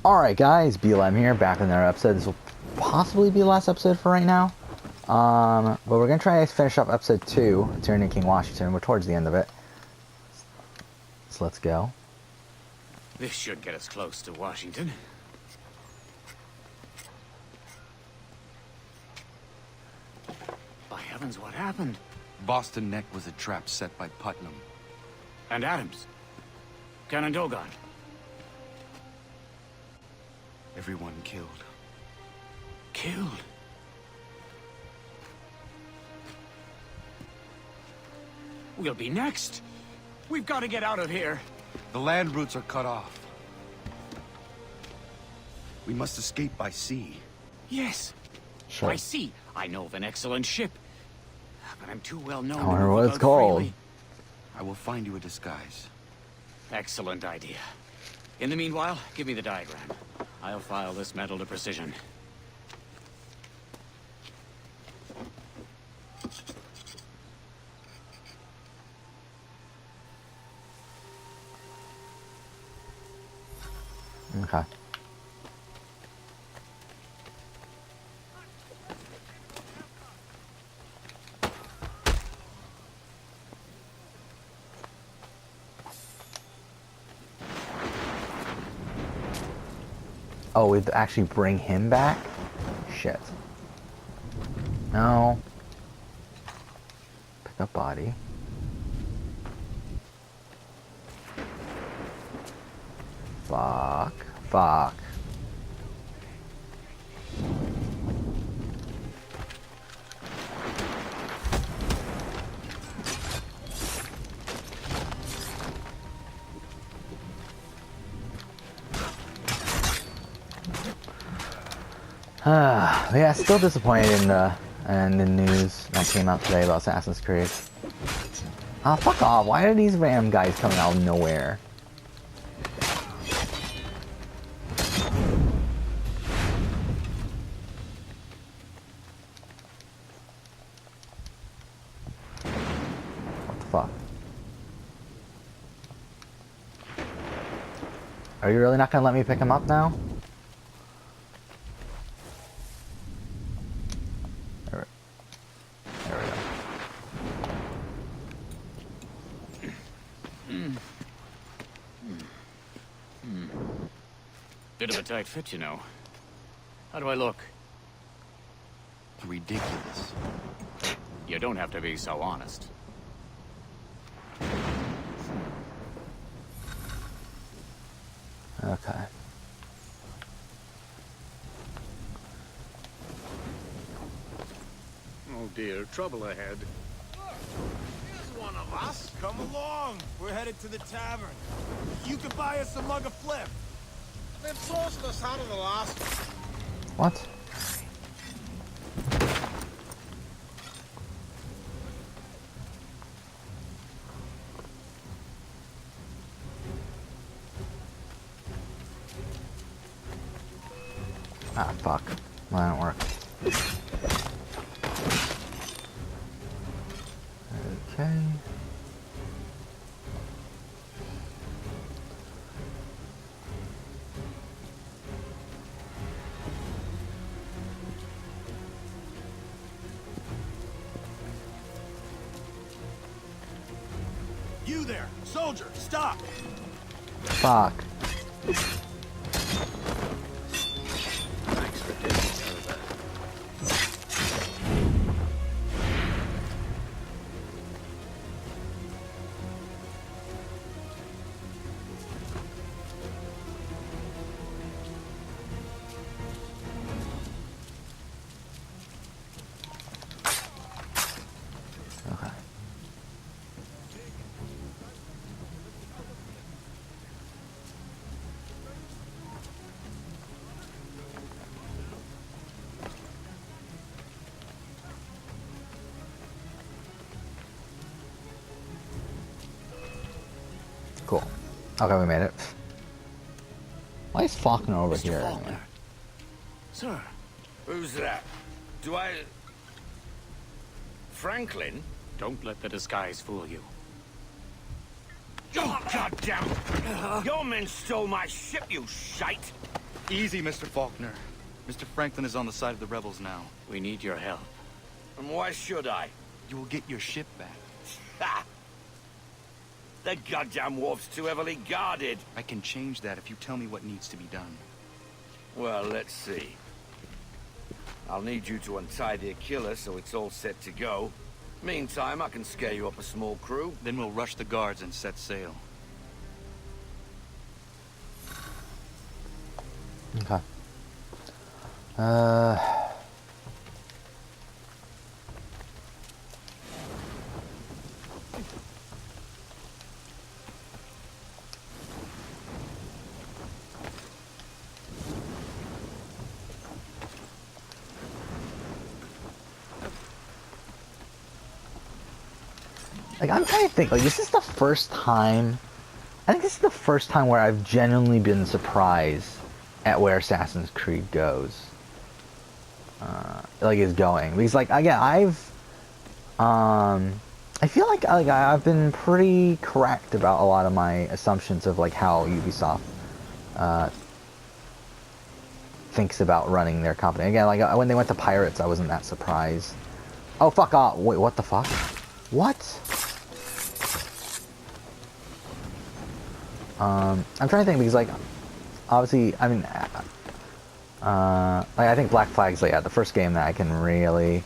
Alright guys, BLM here, back with another episode. This will possibly be the last episode for right now. But we're going to try to finish up episode 2, Tyranny King Washington. We're towards the end of it. So let's go. This should get us close to Washington. By heavens, what happened? Boston Neck was a trap set by Putnam. And Adams. Canandogan. Everyone killed. Killed? We'll be next. We've got to get out of here. The land routes are cut off. We must escape by sea. Yes. Sure. By sea. I know of an excellent ship. But I'm too well known. I wonder to move what it's about called. freely. I will find you a disguise. Excellent idea. In the meanwhile, give me the diagram. I'll file this metal to precision. Okay. Oh, we actually bring him back? Shit. No. Pick up body. Fuck. Fuck. Yeah, still disappointed in the news that came out today about Assassin's Creed. Ah, fuck off. Why are these random guys coming out of nowhere? What the fuck? Are you really not gonna let me pick him up now? There we go. Bit of a tight fit, you know. How do I look? Ridiculous. You don't have to be so honest. Okay. Oh dear, trouble ahead. Look, here's one of us. Come along. We're headed to the tavern. You can buy us a mug of flip. They've tossed us out of the last one. What? Ah, fuck. Well, that don't work. Okay. You there, soldier, stop. Fuck. Thanks for taking care of that. Okay. Cool. Okay, we made it. Why is Faulkner over Mr. here? Faulkner. Anyway? Sir. Who's that? Do I... Franklin? Don't let the disguise fool you. Oh, goddamn! Your men stole my ship, you shite! Easy, Mr. Faulkner. Mr. Franklin is on the side of the rebels now. We need your help. And why should I? You will get your ship back. Ha! The goddamn wharf's too heavily guarded. I can change that if you tell me what needs to be done. Well, let's see. I'll need you to untie the Achilles so it's all set to go. Meantime, I can scare you up a small crew. Then we'll rush the guards and set sail. Okay. Like, I'm trying to think, like, this is the first time, I think this is the first time where I've genuinely been surprised at where Assassin's Creed goes. Like, is going. Because, like, again, I feel like I've been pretty correct about a lot of my assumptions of, like, how Ubisoft, thinks about running their company. Again, like, when they went to Pirates, I wasn't that surprised. Oh, fuck off. Wait, what the fuck? What? I'm trying to think because, like, obviously, I mean, like, I think Black Flag's, like, yeah, the first game that I can really,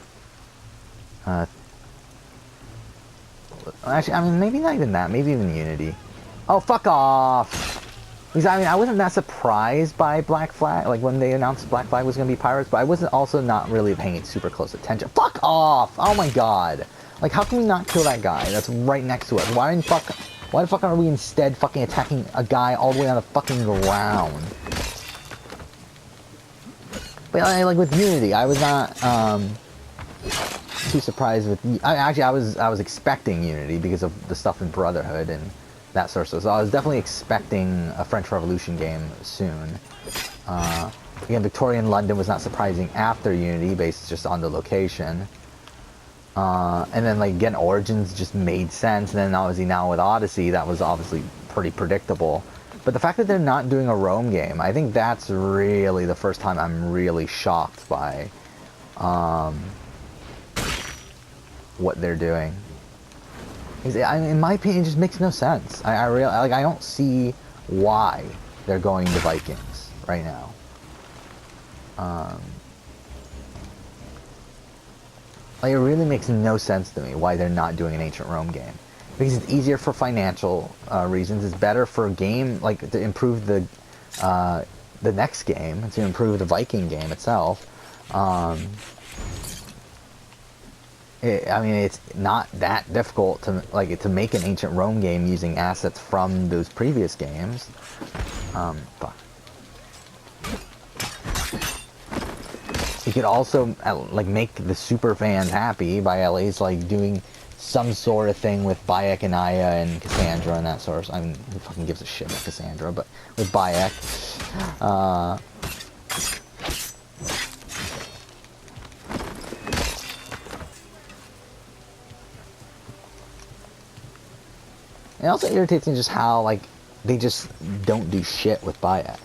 actually, I mean, maybe not even that, maybe even Unity. Oh, fuck off! Because, I mean, I wasn't that surprised by Black Flag, like, when they announced Black Flag was going to be Pirates, but I wasn't also not really paying super close attention. Fuck off! Oh my god! Like, how can we not kill that guy that's right next to us? Why the fuck are we instead fucking attacking a guy all the way on the fucking ground? But, like, with Unity, I was not, too surprised with... Actually, I was expecting Unity because of the stuff in Brotherhood and that sort of stuff. So I was definitely expecting a French Revolution game soon. Again, Victorian London was not surprising after Unity, based just on the location. And then, like, again, Origins just made sense. And then, obviously, now with Odyssey, that was obviously pretty predictable. But the fact that they're not doing a Rome game, I think that's really the first time I'm really shocked by what they're doing. In my opinion, it just makes no sense. I don't see why they're going to Vikings right now. Like, it really makes no sense to me why they're not doing an Ancient Rome game. Because it's easier for financial reasons. It's better for a game, like, to improve the next game, to improve the Viking game itself. I mean, it's not that difficult to make an Ancient Rome game using assets from those previous games. Fuck. You could also, like, make the super fans happy by at least, like, doing some sort of thing with Bayek and Aya and Cassandra and that sort of... I mean, who fucking gives a shit about Cassandra, but with Bayek. It also irritates me just how, like, they just don't do shit with Bayek.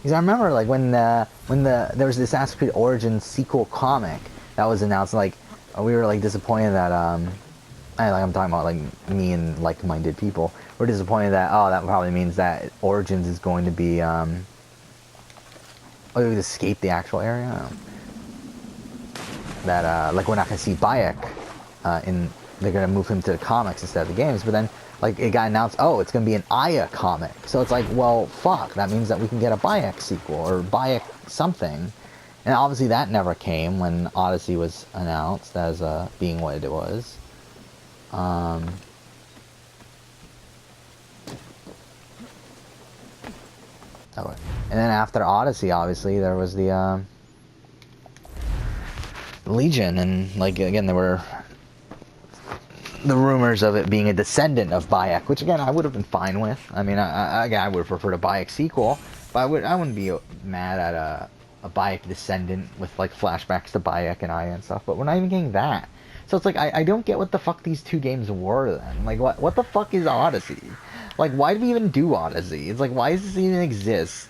Because I remember, like, when there was this Assassin's Creed Origins sequel comic that was announced, like, we were, like, disappointed that, I'm talking about, like, me and like-minded people, we're disappointed that, oh, that probably means that Origins is going to be, oh, it would escape the actual area? That, like, we're not going to see Bayek, they're going to move him to the comics instead of the games, but then, like, it got announced, oh, it's going to be an Aya comic. So it's like, well, fuck, that means that we can get a Bayek sequel, or Bayek something. And obviously that never came when Odyssey was announced as being what it was. Okay. And then after Odyssey, obviously, there was the Legion, and, like, again, there were the rumors of it being a descendant of Bayek, which, again, I would have been fine with. I mean, again, I would have preferred a Bayek sequel, but I wouldn't be mad at a Bayek descendant with, like, flashbacks to Bayek and Aya and stuff, but we're not even getting that. So it's like, I don't get what the fuck these two games were then. Like, what the fuck is Odyssey? Like, why do we even do Odyssey? It's like, why does this even exist?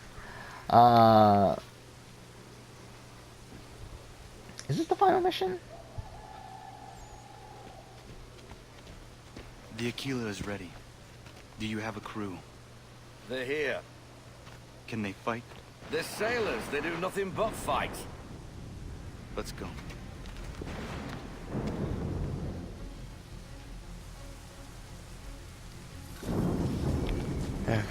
Is this the final mission? The Aquila is ready. Do you have a crew? They're here. Can they fight? They're sailors. They do nothing but fight. Let's go. Okay.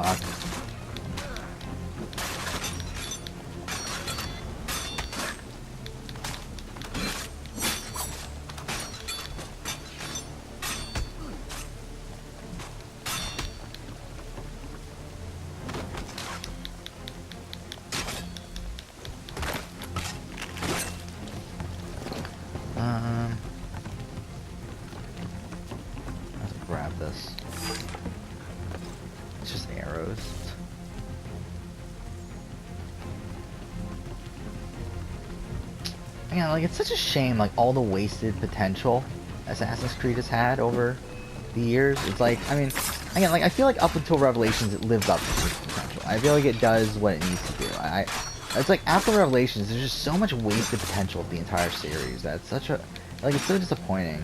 Fuck. Let's grab this. It's just arrows. Man, like, it's such a shame, like, all the wasted potential Assassin's Creed has had over the years. It's like, I mean, again, like, I feel like up until Revelations, it lived up to its potential. I feel like it does what it needs to do. It's like, after Revelations, there's just so much wasted potential of the entire series that it's such a, like, it's so disappointing.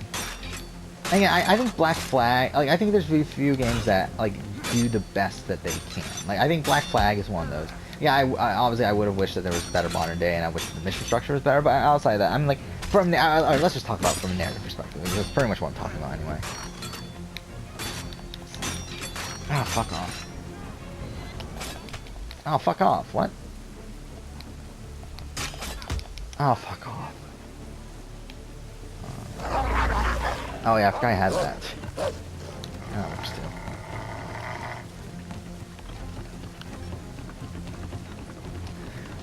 Again, I think Black Flag, like, I think there's very few games that, like, do the best that they can. Like, I think Black Flag is one of those. Yeah, I obviously I would have wished that there was better modern day, and I wish the mission structure was better. But outside of that, I'm like, from the, let's just talk about it from a narrative perspective. Because that's pretty much what I'm talking about anyway. Ah, fuck off. Oh, fuck off. What? Oh, fuck off. Oh yeah, I forgot I had that. Oh, still.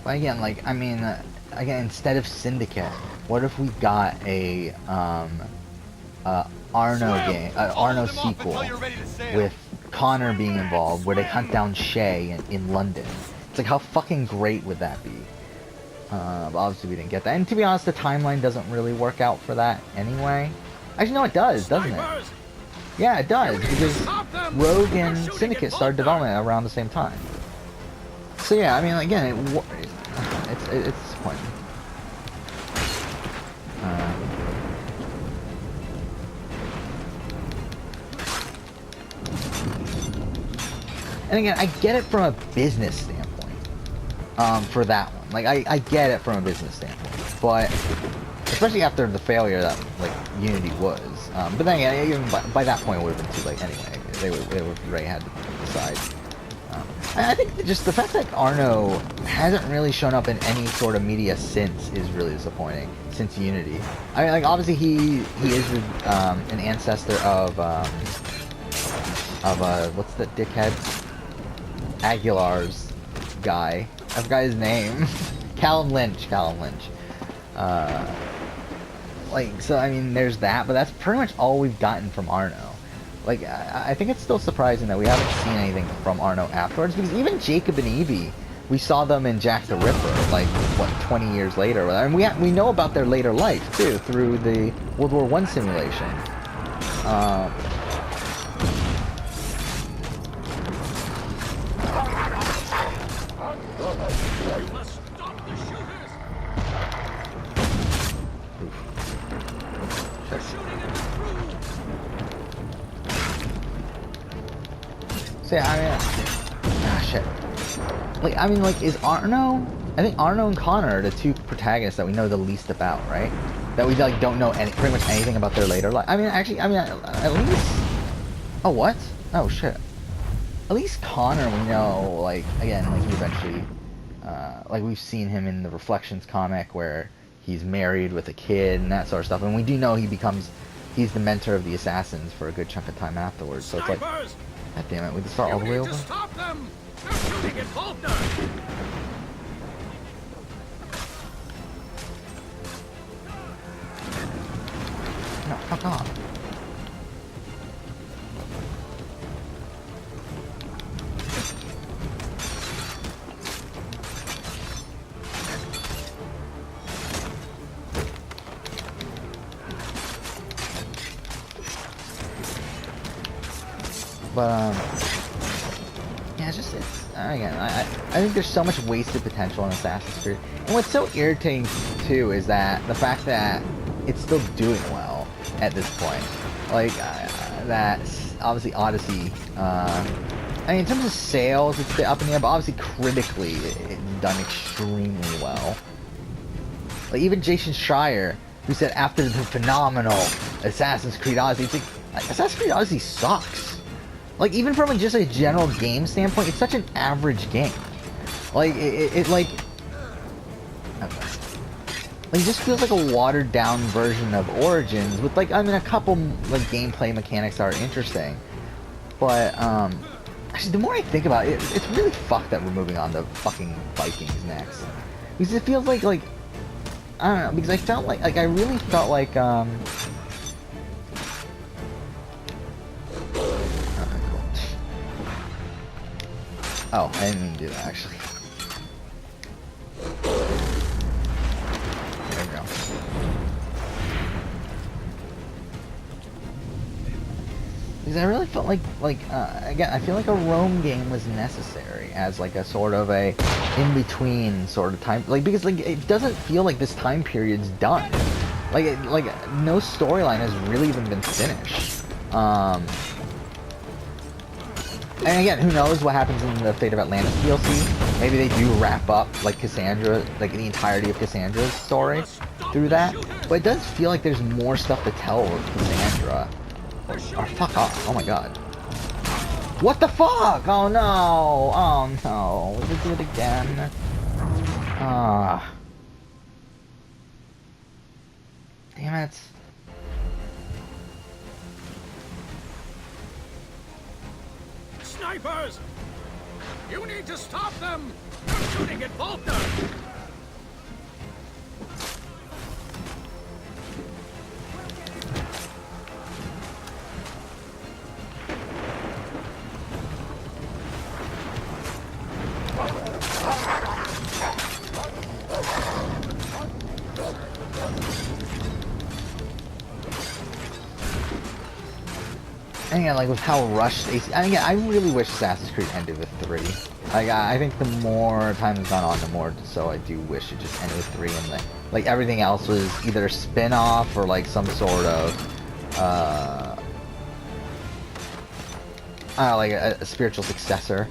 But again, like, I mean, again, instead of Syndicate, what if we got a Arno game, Arno sequel with Connor being involved, where they hunt down Shay in London? It's like, how fucking great would that be? But obviously we didn't get that. And to be honest, the timeline doesn't really work out for that anyway. Actually, no, it does, doesn't it? Yeah, it does, because Rogue and Syndicate started development around the same time. So yeah, I mean, again, it's disappointing. And again, I get it from a business standpoint. For that one, like, I get it from a business standpoint, but especially after the failure that, like, Unity was. But then again, even by that point, it would have been too late anyway. They would have already had to decide. I think just the fact that Arno hasn't really shown up in any sort of media since is really disappointing. Since Unity, I mean, like, obviously he is an ancestor of what's the dickhead Aguilar's guy? I forgot his name. Callum Lynch. Like, so I mean, there's that, but that's pretty much all we've gotten from Arno. Like, I think it's still surprising that we haven't seen anything from Arno afterwards, because even Jacob and Evie, we saw them in Jack the Ripper, like, what, 20 years later. And we know about their later life, too, through the World War I simulation. So yeah, I mean, shit. Like, I mean, like, is Arno I think Arno and Connor are the two protagonists that we know the least about, right? That we like don't know pretty much anything about their later life. I mean, actually, at least. Oh, what? Oh shit. At least Connor, we know, like, again, like he eventually, like we've seen him in the Reflections comic where he's married with a kid and that sort of stuff, and we do know he's the mentor of the assassins for a good chunk of time afterwards. So it's like, God damn it, we just start all the way over. Stop them! They're shooting at Faulkner! No, fuck off. But yeah, again, I think there's so much wasted potential in Assassin's Creed. And what's so irritating too is that the fact that it's still doing well at this point. Like that, obviously Odyssey. I mean, in terms of sales, it's a bit up in the air, but obviously critically, it's done extremely well. Like even Jason Schreier, who said after the phenomenal Assassin's Creed Odyssey, it's like Assassin's Creed Odyssey sucks. Like, even from just a general game standpoint, it's such an average game. Like, it just feels like a watered down version of Origins with, like, I mean, a couple, like, gameplay mechanics are interesting. But, actually, the more I think about it, it's really fucked that we're moving on to fucking Vikings next. Because it feels like, I don't know, because I felt like I really felt like, oh, I didn't mean to do that, actually. There we go. Because I really felt like, again, I feel like a Rome game was necessary as, like, a sort of a in-between sort of time. Like, because, like, it doesn't feel like this time period's done. Like, no storyline has really even been finished. And again, who knows what happens in the Fate of Atlantis DLC? Maybe they do wrap up, like, Cassandra, like, the entirety of Cassandra's story through that. But it does feel like there's more stuff to tell with Cassandra. Or fuck off. Oh my god. What the fuck? Oh no. Oh no. We did it again. Ah. Damn it. Snipers! You need to stop them! They're shooting at Faulkner! And again, like with how rushed I really wish Assassin's Creed ended with 3. Like I think the more time has gone on, the more so I do wish it just ended with 3, and like everything else was either a spin-off or like some sort of I don't know, like a spiritual successor.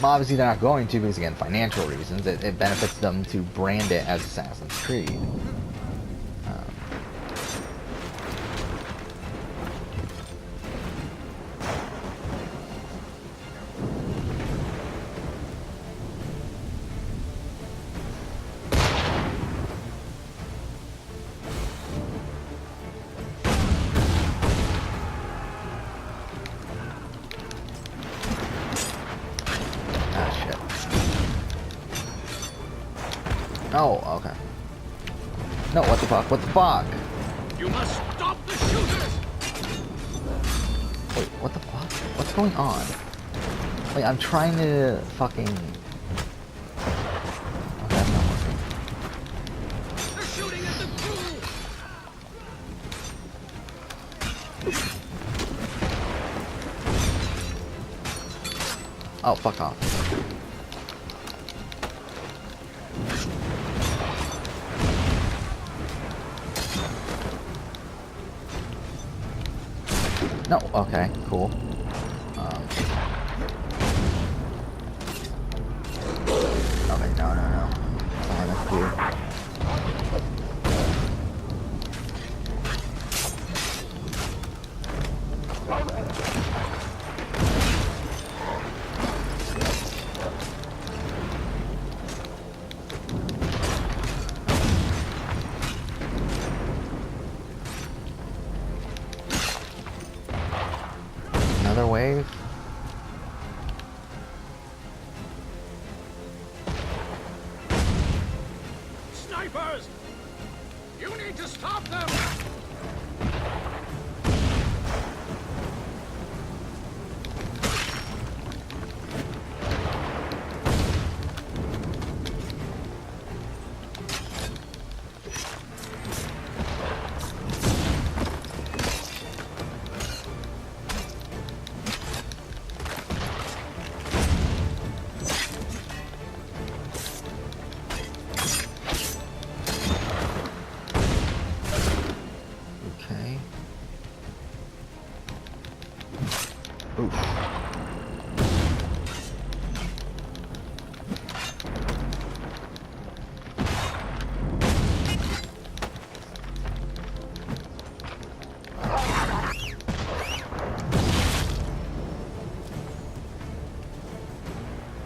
Well, obviously they're not going to because again, financial reasons. It benefits them to brand it as Assassin's Creed. Oh, okay. No, what the fuck? What the fuck? You must stop the shooters! Wait, what the fuck? What's going on? Wait, I'm trying to fucking... Okay, that's not working. They're shooting at the crew! Oh, fuck off. No, okay, cool.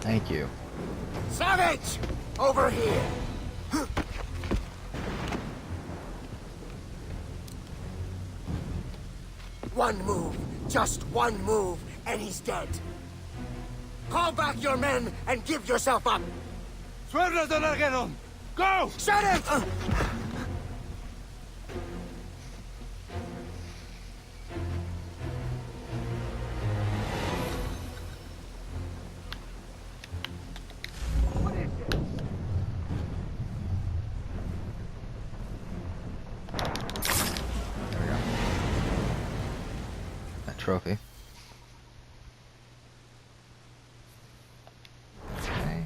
Thank you. Savage! Over here! One move, just one move, and he's dead. Call back your men and give yourself up! Go! Shut it! There we go. That trophy. Okay.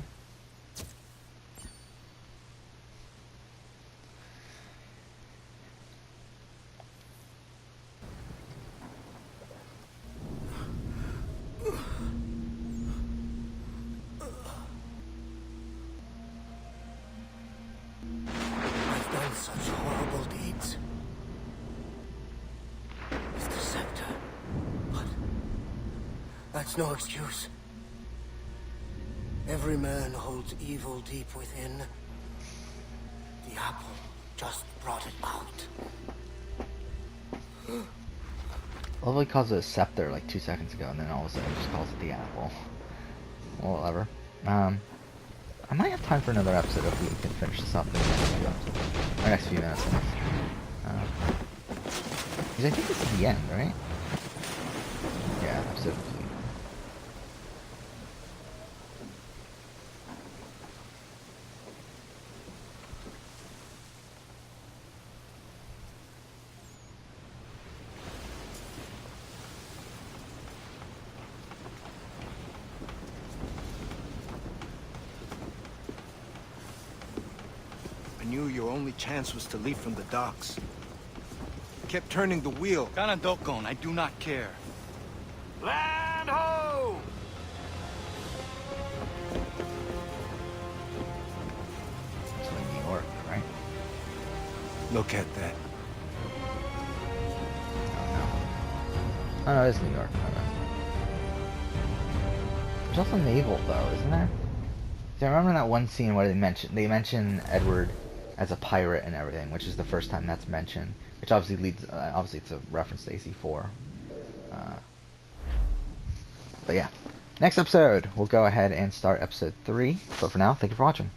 I've done such horrible deeds. It's the scepter. But that's no excuse. Every man holds evil deep within. The apple just brought it out. Lovely calls it a scepter like 2 seconds ago, and then all of a sudden just calls it the apple. Well, whatever. I might have time for another episode if we can finish this up in the next few episodes. Or next few minutes. Because I think this is the end, right? Yeah, episode complete. I knew your only chance was to leave from the docks. Kept turning the wheel. Kanandokon, I do not care. Land ho! It's like New York, right? Look at that. Oh no. Oh no, it's New York. Okay. There's also naval though, isn't there? See, I remember that one scene where they mention Edward as a pirate and everything, which is the first time that's mentioned. Which obviously leads, obviously it's a reference to AC4. But yeah, next episode we'll go ahead and start episode 3. But for now, thank you for watching.